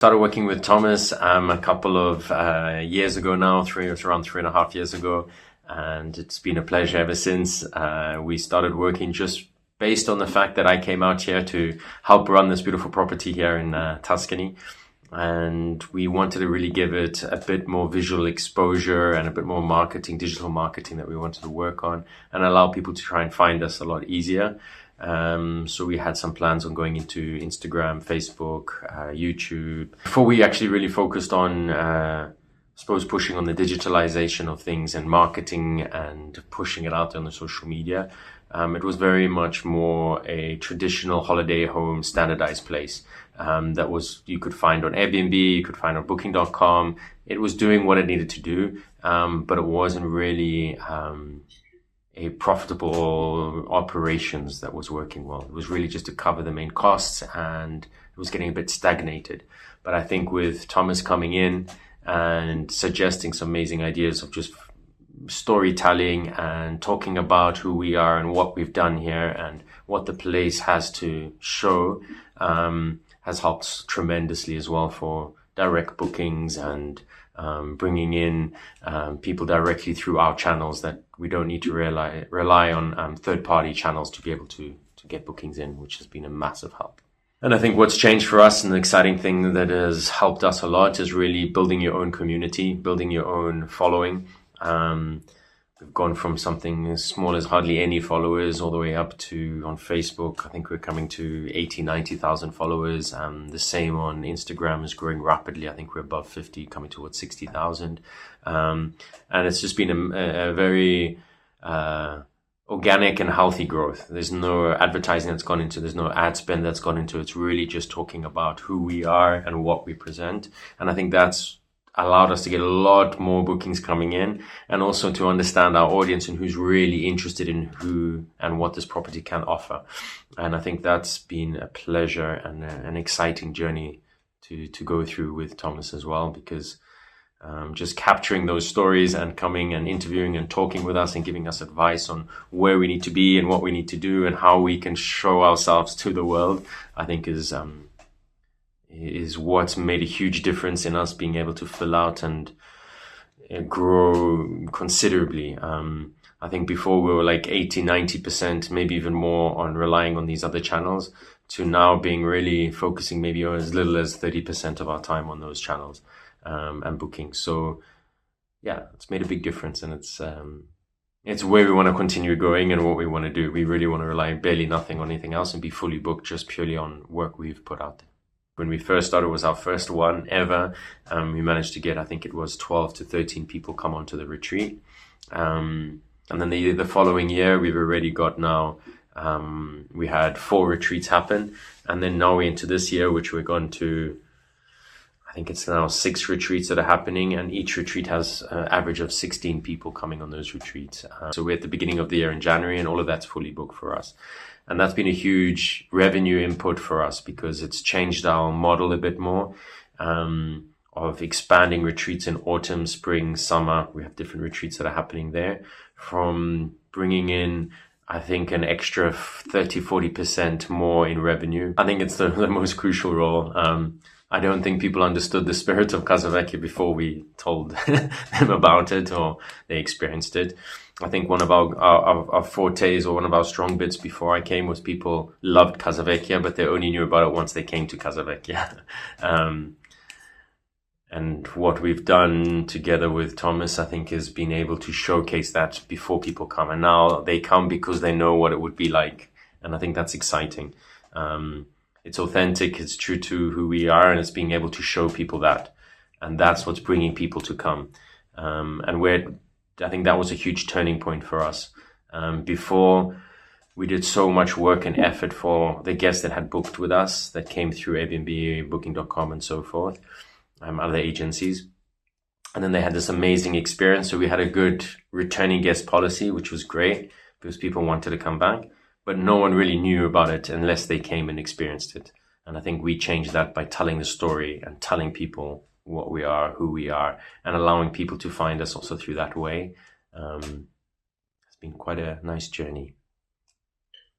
Started working with Thomas a couple of years ago now, around 3.5 years ago, and it's been a pleasure ever since. We started working just based on the fact that I came out here to help run this beautiful property here in Tuscany, and we wanted to really give it a bit more visual exposure and a bit more marketing, digital marketing that we wanted to work on, and allow people to try and find us a lot easier. So we had some plans on going into Instagram, Facebook, YouTube. Before we actually really focused on, I suppose, pushing on the digitalization of things and marketing and pushing it out on the social media. It was very much more a traditional holiday home standardized place that you could find on Airbnb, you could find on booking.com. It was doing what it needed to do, but it wasn't really a profitable operations that was working well. It was really just to cover the main costs, and it was getting a bit stagnated. But I think with Thomas coming in and suggesting some amazing ideas of just storytelling and talking about who we are and what we've done here and what the place has to show, has helped tremendously as well for direct bookings and bringing in people directly through our channels, that we don't need to rely on third-party channels to be able to get bookings in, which has been a massive help. And I think what's changed for us, and the exciting thing that has helped us a lot, is really building your own community, building your own following. We've gone from something as small as hardly any followers all the way up to, on Facebook, I think we're coming to 90,000 followers. The same on Instagram is growing rapidly. I think we're above 50, coming towards 60,000. And it's just been a very organic and healthy growth. There's no advertising that's gone into, there's no ad spend that's gone into. It's really just talking about who we are and what we present. And I think that's allowed us to get a lot more bookings coming in, and also to understand our audience and who's really interested in who and what this property can offer. And I think that's been a pleasure and an exciting journey to go through with Thomas as well, because just capturing those stories and coming and interviewing and talking with us and giving us advice on where we need to be and what we need to do and how we can show ourselves to the world, I think is what's made a huge difference in us being able to fill out and grow considerably. I think before we were like 80-90%, maybe even more, on relying on these other channels, to now being really focusing maybe on as little as 30% of our time on those channels and booking. So yeah, it's made a big difference, and it's where we want to continue going and what we want to do. We really want to rely barely nothing on anything else and be fully booked just purely on work we've put out there. When we first started, it was our first one ever. We managed to get, I think it was 12 to 13 people come onto the retreat. And then the following year, we've already got now, we had 4 retreats happen. And then now we're into this year, which we're going to, I think it's now 6 retreats that are happening. And each retreat has an average of 16 people coming on those retreats. So we're at the beginning of the year in January, and all of that's fully booked for us. And that's been a huge revenue input for us, because it's changed our model a bit more, of expanding retreats in autumn, spring, summer. We have different retreats that are happening there, from bringing in, I think, an extra 30-40% more in revenue. I think it's the most crucial role. I don't think people understood the spirit of Casavecchia before we told them about it or they experienced it. I think one of our fortes, or one of our strong bits before I came, was people loved Casavecchia, but they only knew about it once they came to Casavecchia. And what we've done together with Thomas, I think, is being able to showcase that before people come. And now they come because they know what it would be like. And I think that's exciting. It's authentic, it's true to who we are, and it's being able to show people that. And that's what's bringing people to come. I think that was a huge turning point for us. Before, we did so much work and effort for the guests that had booked with us, that came through Airbnb, booking.com and so forth, other agencies. And then they had this amazing experience. So we had a good returning guest policy, which was great because people wanted to come back. But no one really knew about it unless they came and experienced it. And I think we changed that by telling the story and telling people what we are, who we are, and allowing people to find us also through that way. It's been quite a nice journey.